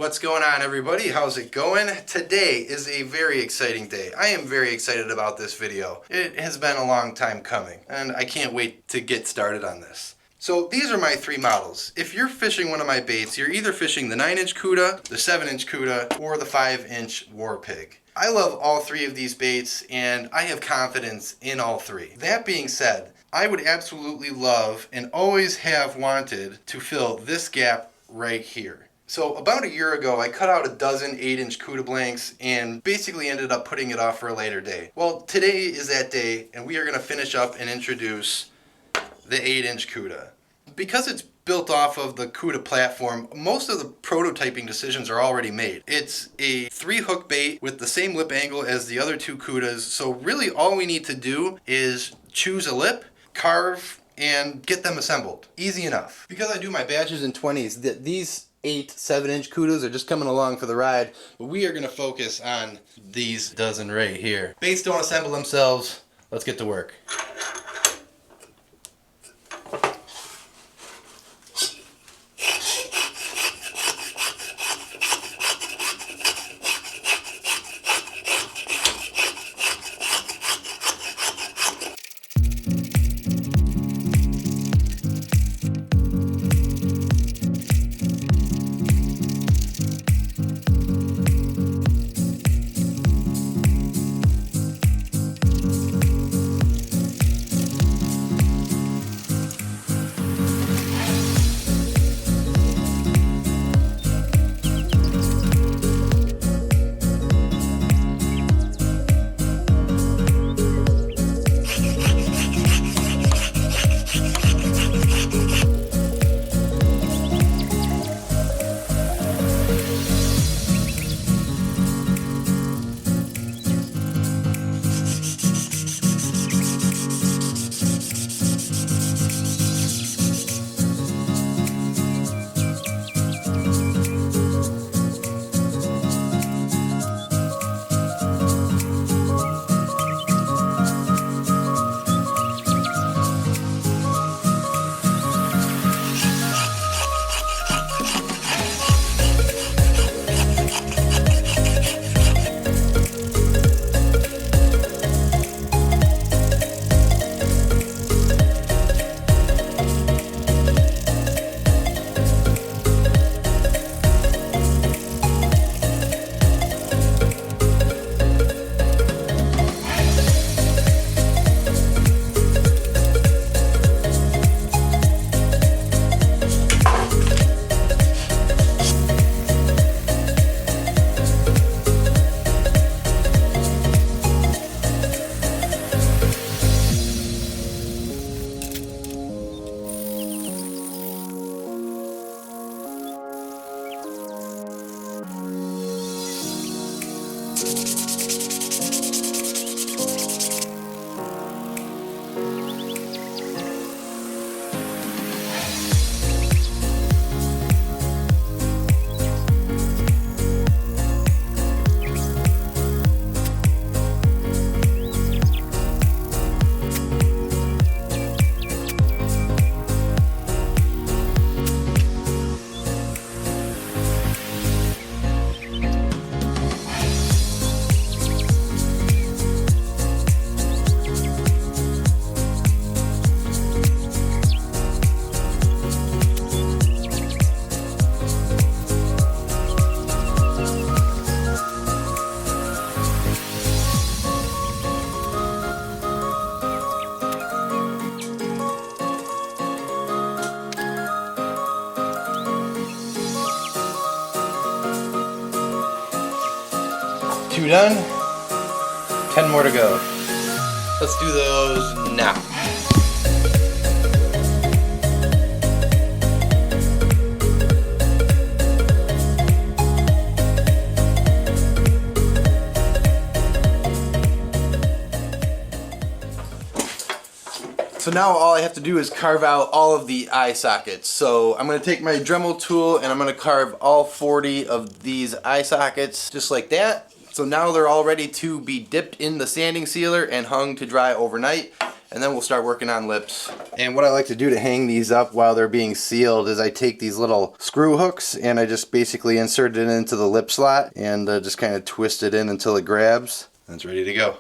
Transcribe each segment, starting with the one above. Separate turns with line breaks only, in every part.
What's going on, everybody? How's it going? Today is a very exciting day. I am very excited about this video. It has been a long time coming, and I can't wait to get started on this. So these are my three models. If you're fishing one of my baits, you're either fishing the 9-inch Cuda, the 7-inch Cuda, or the 5-inch War Pig. I love all three of these baits, and I have confidence in all three. That being said, I would absolutely love and always have wanted to fill this gap right here. So about a year ago, I cut out a dozen 8-inch Cuda blanks and basically ended up putting it off for a later day. Well, today is that day, and we are going to finish up and introduce the 8-inch Cuda. Because it's built off of the Cuda platform, most of the prototyping decisions are already made. It's a 3-hook bait with the same lip angle as the other two Cudas, so really all we need to do is choose a lip, carve, and get them assembled. Easy enough. Because I do my batches in 20s, these 7-inch Cudas are just coming along for the ride, but we are going to focus on these dozen right here. Baits don't assemble themselves. Let's get to work. Two done, 10 more to go. Let's do those now. So now all I have to do is carve out all of the eye sockets. So I'm going to take my Dremel tool and I'm going to carve all 40 of these eye sockets just like that. So now they're all ready to be dipped in the sanding sealer and hung to dry overnight. and then we'll start working on lips. And what I like to do to hang these up while they're being sealed is I take these little screw hooks and I just basically insert it into the lip slot and just kind of twist it in until it grabs. And it's ready to go.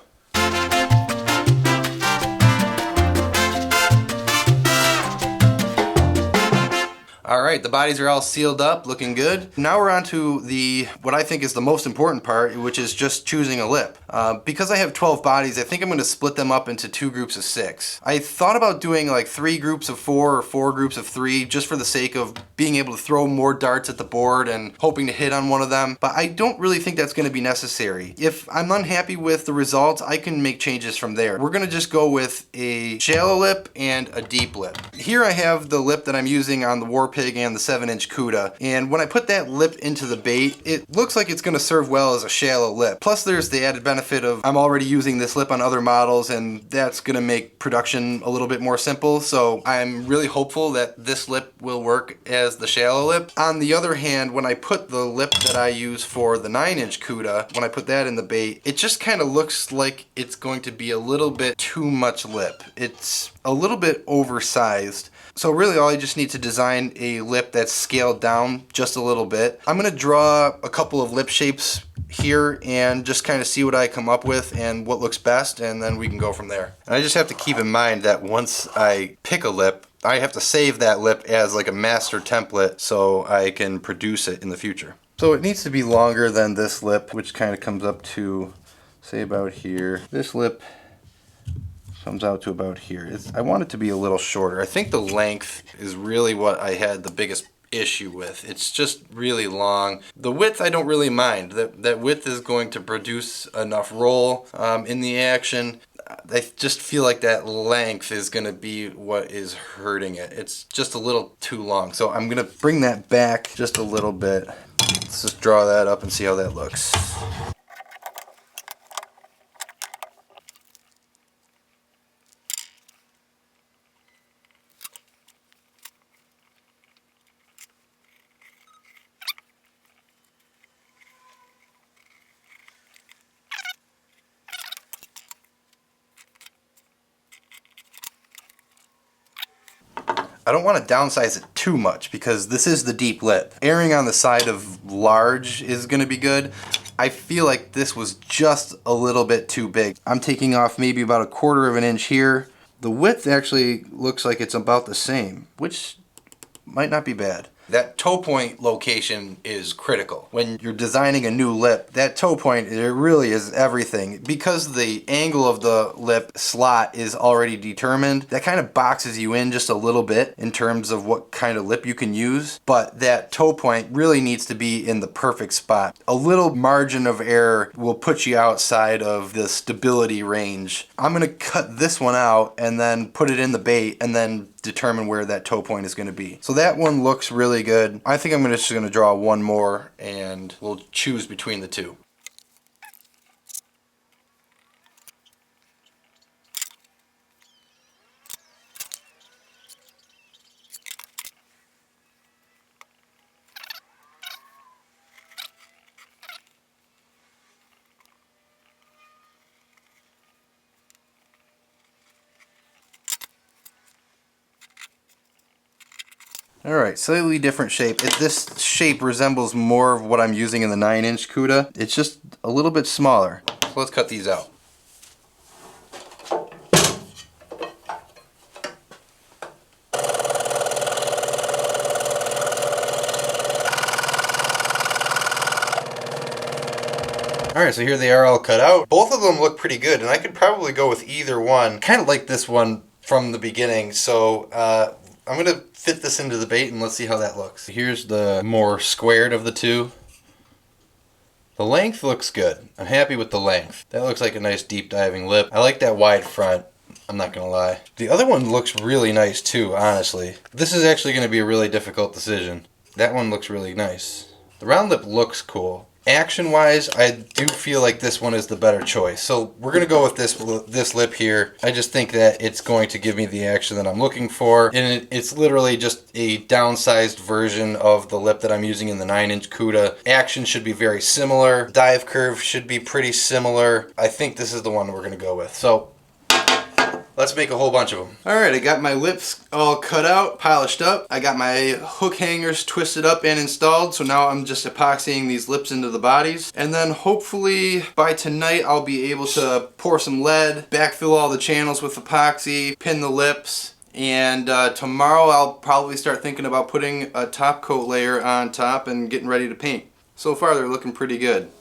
Alright, the bodies are all sealed up, looking good. Now we're on to what I think is the most important part, which is just choosing a lip. Because I have 12 bodies, I think I'm going to split them up into 2 groups of 6. I thought about doing like 3 groups of 4 or 4 groups of 3, just for the sake of being able to throw more darts at the board and hoping to hit on one of them, but I don't really think that's going to be necessary. If I'm unhappy with the results, I can make changes from there. We're going to just go with a shallow lip and a deep lip. Here I have the lip that I'm using on the War Pig and the 7-inch Cuda, and when I put that lip into the bait, it looks like it's going to serve well as a shallow lip. Plus there's the added benefit of I'm already using this lip on other models, and that's going to make production a little bit more simple, so I'm really hopeful that this lip will work as the shallow lip. On the other hand, when I put the lip that I use for the 9-inch Cuda, when I put that in the bait, it just kind of looks like it's going to be a little bit too much lip. It's a little bit oversized. So really all I just need to design a lip that's scaled down just a little bit. I'm going to draw a couple of lip shapes here and just kind of see what I come up with and what looks best, and then we can go from there. And I just have to keep in mind that once I pick a lip, I have to save that lip as like a master template so I can produce it in the future. So it needs to be longer than this lip, which kind of comes up to, say, about here. This lip comes out to about here. I want it to be a little shorter. I think the length is really what I had the biggest issue with. It's just really long. The width I don't really mind. That width is going to produce enough roll in the action. I just feel like that length is going to be what is hurting it. It's just a little too long. So I'm going to bring that back just a little bit. Let's just draw that up and see how that looks. I don't want to downsize it too much because this is the deep lip. Erring on the side of large is going to be good. I feel like this was just a little bit too big. I'm taking off maybe about 1/4 of an inch here. The width actually looks like it's about the same, which might not be bad. That toe point location is critical. When you're designing a new lip, that toe point, it really is everything. Because the angle of the lip slot is already determined, that kind of boxes you in just a little bit in terms of what kind of lip you can use. But that toe point really needs to be in the perfect spot. A little margin of error will put you outside of the stability range. I'm gonna cut this one out and then put it in the bait and then determine where that toe point is going to be. So that one looks really good. I think I'm just going to draw one more and we'll choose between the two. Alright, slightly different shape. This shape resembles more of what I'm using in the 9-inch Cuda. It's just a little bit smaller. So let's cut these out. Alright, so here they are all cut out. Both of them look pretty good, and I could probably go with either one. Kind of like this one from the beginning, so I'm going to fit this into the bait and let's see how that looks. Here's the more squared of the two. The length looks good. I'm happy with the length. That looks like a nice deep diving lip. I like that wide front. I'm not going to lie. The other one looks really nice too, honestly. This is actually going to be a really difficult decision. That one looks really nice. The round lip looks cool. Action-wise, I do feel like this one is the better choice. So we're going to go with this lip here. I just think that it's going to give me the action that I'm looking for. And it's literally just a downsized version of the lip that I'm using in the 9-inch Cuda. Action should be very similar. Dive curve should be pretty similar. I think this is the one we're going to go with. So Let's make a whole bunch of them. Alright, I got my lips all cut out, polished up. I got my hook hangers twisted up and installed, so now I'm just epoxying these lips into the bodies. And then hopefully by tonight I'll be able to pour some lead, backfill all the channels with epoxy, pin the lips, and tomorrow I'll probably start thinking about putting a top coat layer on top and getting ready to paint. So far they're looking pretty good.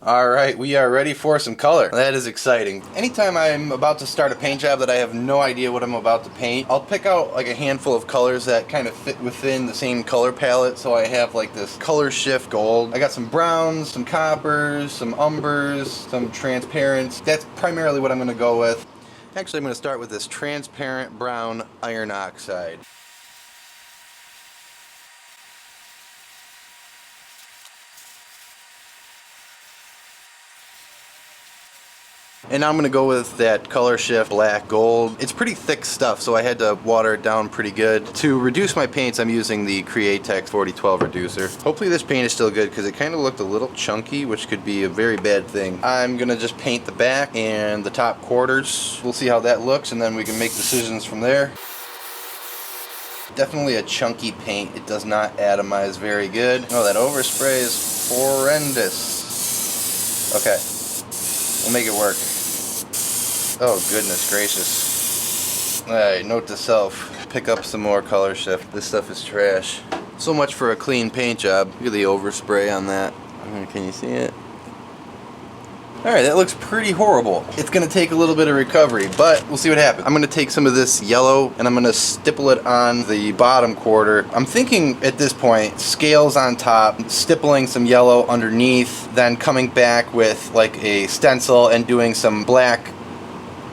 Alright, we are ready for some color. That is exciting. Anytime I'm about to start a paint job that I have no idea what I'm about to paint, I'll pick out like a handful of colors that kind of fit within the same color palette, so I have like this color shift gold. I got some browns, some coppers, some umbers, some transparents. That's primarily what I'm going to go with. Actually, I'm going to start with this transparent brown iron oxide. And now I'm going to go with that color shift black gold. It's pretty thick stuff, so I had to water it down pretty good. To reduce my paints, I'm using the Createx 4012 reducer. Hopefully this paint is still good because it kind of looked a little chunky, which could be a very bad thing. I'm going to just paint the back and the top quarters. We'll see how that looks, and then we can make decisions from there. Definitely a chunky paint. It does not atomize very good. Oh, that overspray is horrendous. Okay, we'll make it work. Oh, goodness gracious. Alright, note to self, pick up some more color shift. This stuff is trash. So much for a clean paint job. Look at the overspray on that. Can you see it? Alright, that looks pretty horrible. It's going to take a little bit of recovery, but we'll see what happens. I'm going to take some of this yellow and I'm going to stipple it on the bottom quarter. I'm thinking at this point, scales on top, stippling some yellow underneath, then coming back with like a stencil and doing some black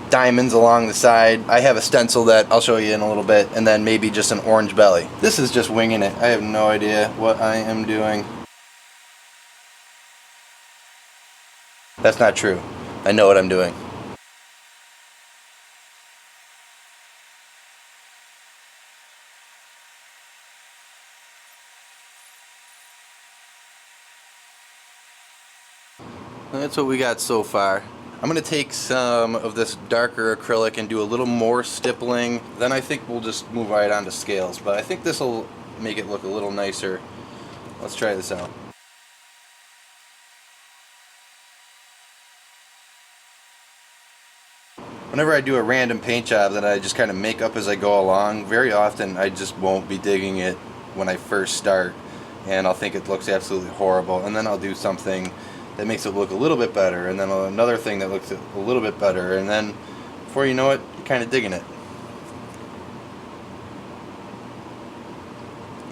diamonds along the side. I have a stencil that I'll show you in a little bit, and then maybe just an orange belly. This is just winging it. I have no idea what I am doing. That's not true. I know what I'm doing. That's what we got so far. I'm going to take some of this darker acrylic and do a little more stippling. Then I think we'll just move right on to scales. But I think this will make it look a little nicer. Let's try this out. Whenever I do a random paint job that I just kind of make up as I go along, very often I just won't be digging it when I first start, and I'll think it looks absolutely horrible, and then I'll do something that makes it look a little bit better, and then another thing that looks a little bit better, and then before you know it, you're kind of digging it.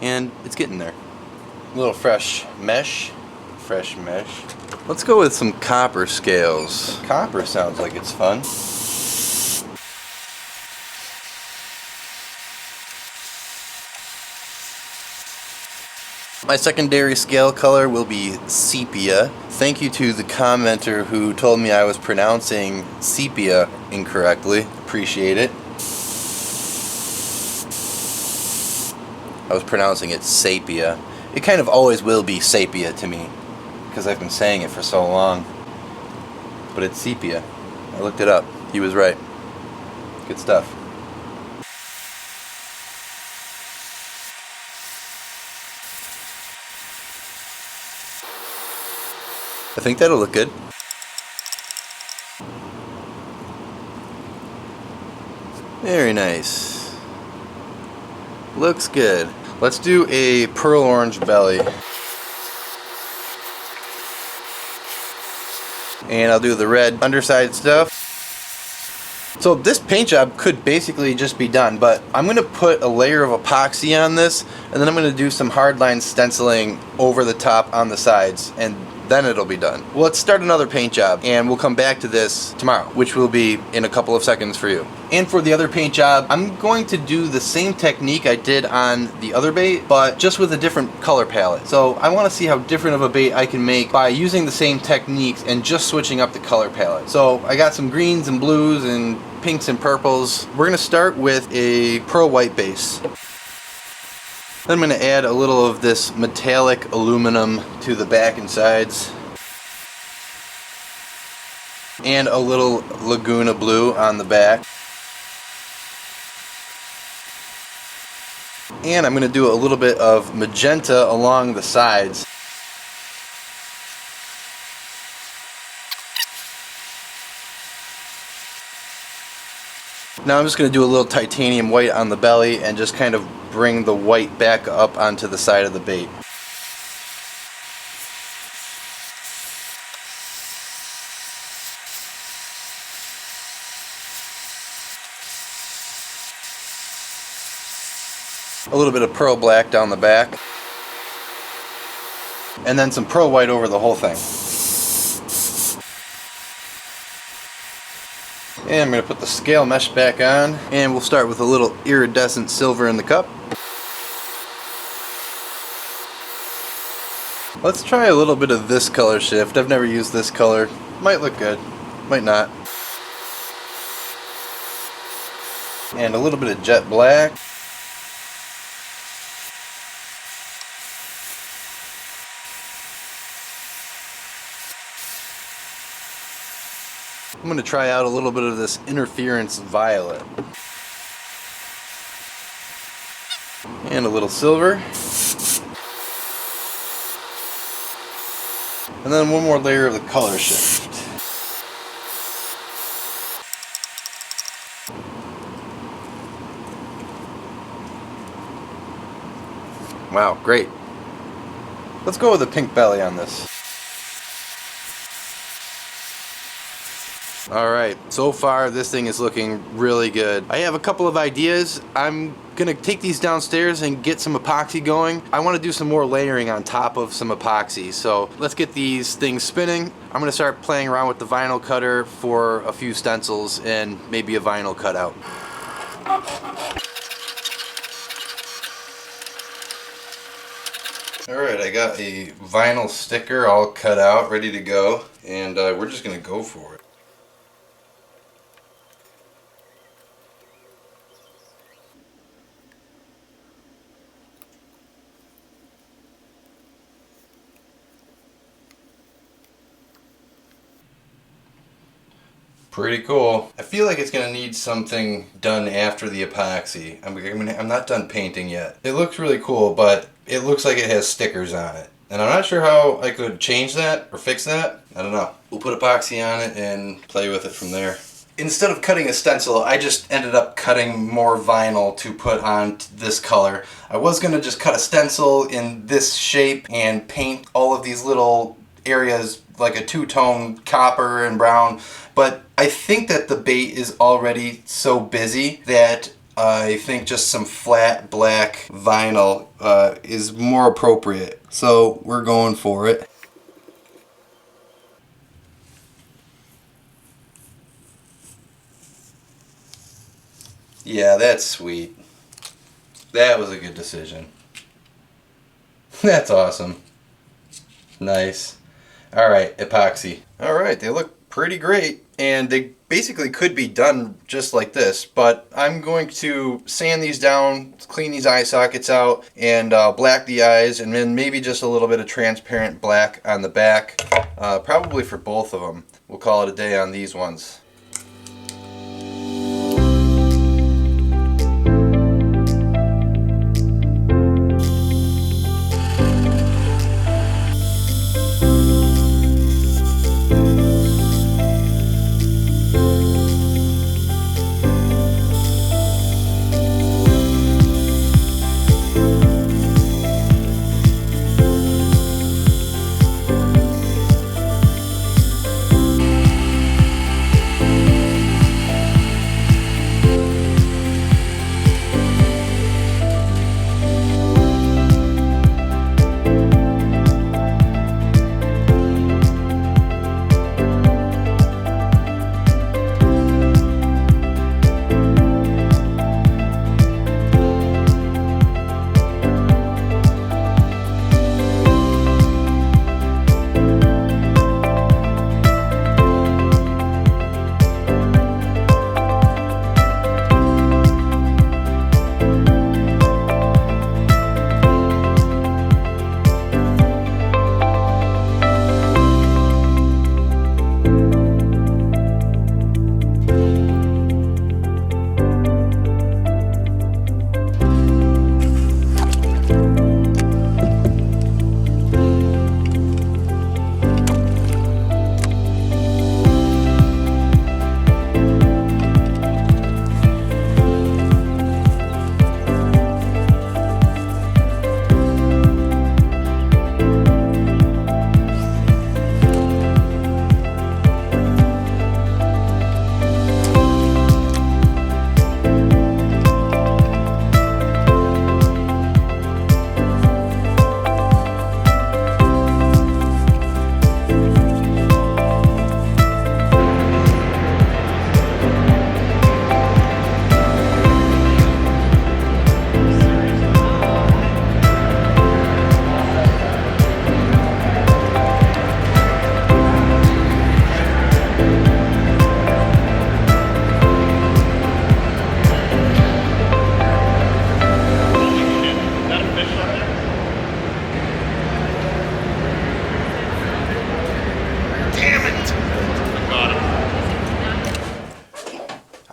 and it's getting there. A little fresh mesh. Let's go with some copper scales. Copper sounds like it's fun. My secondary scale color will be sepia. Thank you to the commenter who told me I was pronouncing sepia incorrectly. Appreciate it. I was pronouncing it sapia. It kind of always will be sapia to me because I've been saying it for so long. But it's sepia. I looked it up. He was right. Good stuff. I think that'll look good. Very nice. Looks good. Let's do a pearl orange belly. And I'll do the red underside stuff. So this paint job could basically just be done, but I'm going to put a layer of epoxy on this, and then I'm going to do some hardline stenciling over the top on the sides, and then it'll be done. Well, let's start another paint job, and we'll come back to this tomorrow, which will be in a couple of seconds for you. And for the other paint job, I'm going to do the same technique I did on the other bait, but just with a different color palette. So I want to see how different of a bait I can make by using the same techniques and just switching up the color palette. So I got some greens and blues and pinks and purples. We're going to start with a pearl white base. Then I'm going to add a little of this metallic aluminum to the back and sides. And a little Laguna blue on the back. And I'm going to do a little bit of magenta along the sides. Now I'm just going to do a little titanium white on the belly and just kind of bring the white back up onto the side of the bait. A little bit of pearl black down the back. And then some pearl white over the whole thing. And I'm going to put the scale mesh back on, and we'll start with a little iridescent silver in the cup. Let's try a little bit of this color shift. I've never used this color. Might look good, might not. And a little bit of jet black. I'm going to try out a little bit of this interference violet. And a little silver. And then one more layer of the color shift. Wow, great. Let's go with a pink belly on this. Alright, so far this thing is looking really good. I have a couple of ideas. I'm gonna take these downstairs and get some epoxy going. I want to do some more layering on top of some epoxy, so let's get these things spinning. I'm gonna start playing around with the vinyl cutter for a few stencils and maybe a vinyl cutout. Alright, I got a vinyl sticker all cut out, ready to go, and we're just gonna go for it. Pretty cool. I feel like it's going to need something done after the epoxy. I'm not done painting yet. It looks really cool, but it looks like it has stickers on it. And I'm not sure how I could change that or fix that. I don't know. We'll put epoxy on it and play with it from there. Instead of cutting a stencil, I just ended up cutting more vinyl to put on this color. I was going to just cut a stencil in this shape and paint all of these little areas like a two-tone copper and brown, but I think that the bait is already so busy that I think just some flat black vinyl is more appropriate. So we're going for it. Yeah, that's sweet. That was a good decision. That's awesome. Nice. Alright, epoxy. Alright, they look pretty great, and they basically could be done just like this, but I'm going to sand these down, clean these eye sockets out, and black the eyes, and then maybe just a little bit of transparent black on the back, probably for both of them. We'll call it a day on these ones.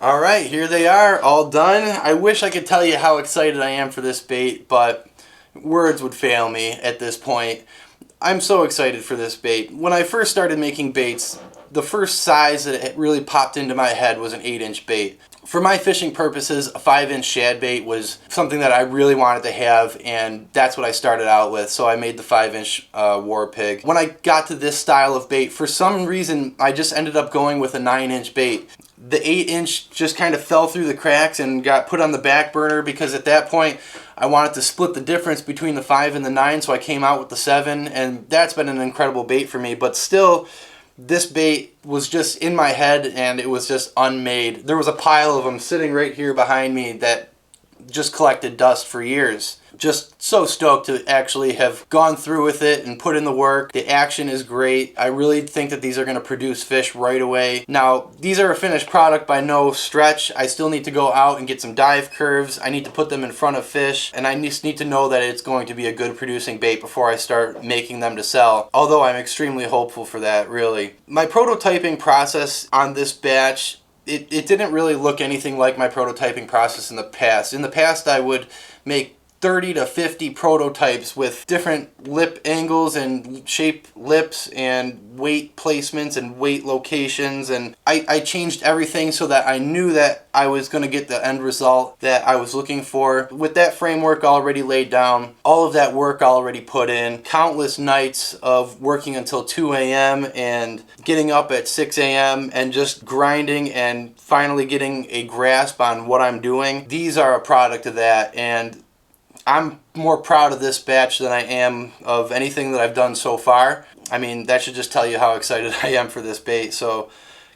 Alright, here they are, all done. I wish I could tell you how excited I am for this bait, but words would fail me at this point. I'm so excited for this bait. When I first started making baits, the first size that really popped into my head was an 8-inch bait. For my fishing purposes, a 5-inch shad bait was something that I really wanted to have, and that's what I started out with, so I made the 5-inch War Pig. When I got to this style of bait, for some reason, I just ended up going with a 9-inch bait. The 8-inch just kind of fell through the cracks and got put on the back burner because at that point I wanted to split the difference between the 5 and the 9, so I came out with the 7, and that's been an incredible bait for me. But still, this bait was just in my head and it was just unmade. There was a pile of them sitting right here behind me that just collected dust for years. Just so stoked to actually have gone through with it and put in the work. The action is great. I really think that these are going to produce fish right away. Now, these are a finished product by no stretch. I still need to go out and get some dive curves. I need to put them in front of fish, and I just need to know that it's going to be a good producing bait before I start making them to sell. Although I'm extremely hopeful for that, really. My prototyping process on this batch, it didn't really look anything like my prototyping process in the past. In the past, I would make 30 to 50 prototypes with different lip angles and shape lips and weight placements and weight locations, and I changed everything so that I knew that I was going to get the end result that I was looking for. With that framework already laid down, all of that work already put in, countless nights of working until 2 a.m. and getting up at 6 a.m. and just grinding and finally getting a grasp on what I'm doing. These are a product of that, and I'm more proud of this batch than I am of anything that I've done so far. I mean, that should just tell you how excited I am for this bait. So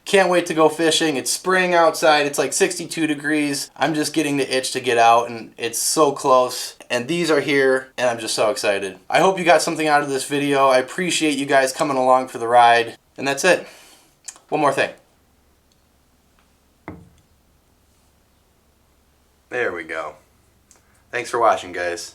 can't wait to go fishing. It's spring outside. It's like 62 degrees. I'm just getting the itch to get out, and it's so close. And these are here, and I'm just so excited. I hope you got something out of this video. I appreciate you guys coming along for the ride. And that's it. One more thing. There we go. Thanks for watching, guys.